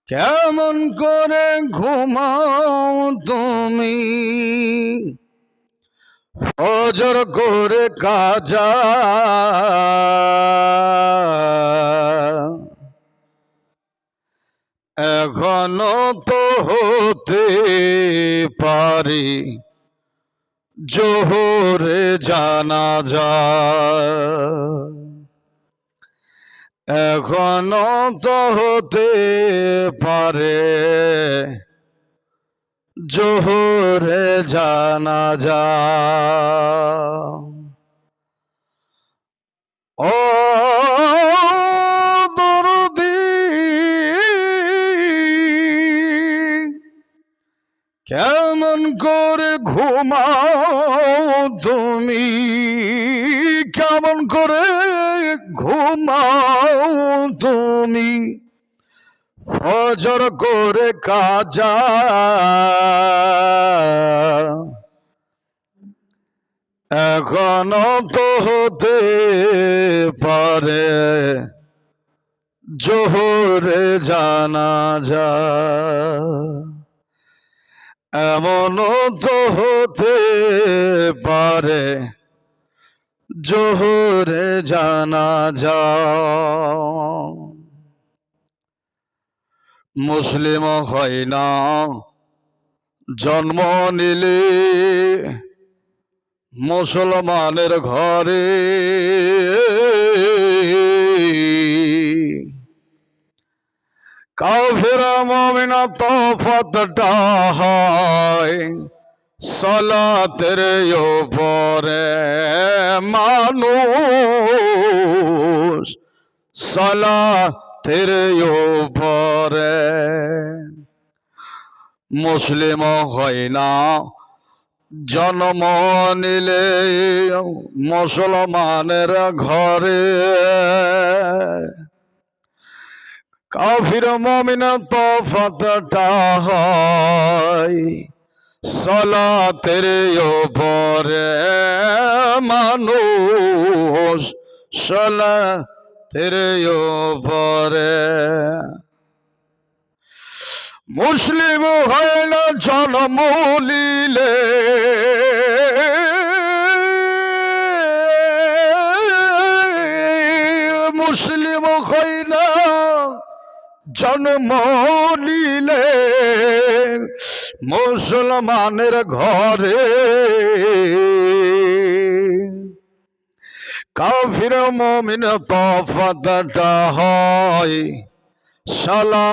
কেমন করে ঘুমাও তুমি ফজর করে কাজা, এখনো তো হতে পারি জোহরে জানাজা, এখনো তো হতে পারে জোহরে জানাজা। ও দরদি কেমন করে ঘুমাও তুমি, কেমন করে ঘুমাও তুমি ফজর করে কাজা, এখনো তো হতে পারে জোহরে জানাজা, এমনও তো হতে পারে জোহরে জানাজা। মুসলিম হয় না জন্ম নিলে মুসলমানের ঘরে, কাফেরা মুমিন তফাতটা হয় সালাতের উপরে, মানুষ সালাতের উপরে। মুসলিম হয় না জন্ম নিলে মুসলমানের ঘরে, কাফির মুমিন তফাতটা হয় সালাতের উপরে, মানুষ সালাতের উপরে। মুসলিম হয় না জন্ম নিলে মুসলিম হয় না জন্ম নিলে মুসলমানের ঘরে, কাফির মুমিন তফাতটা হয় সালাত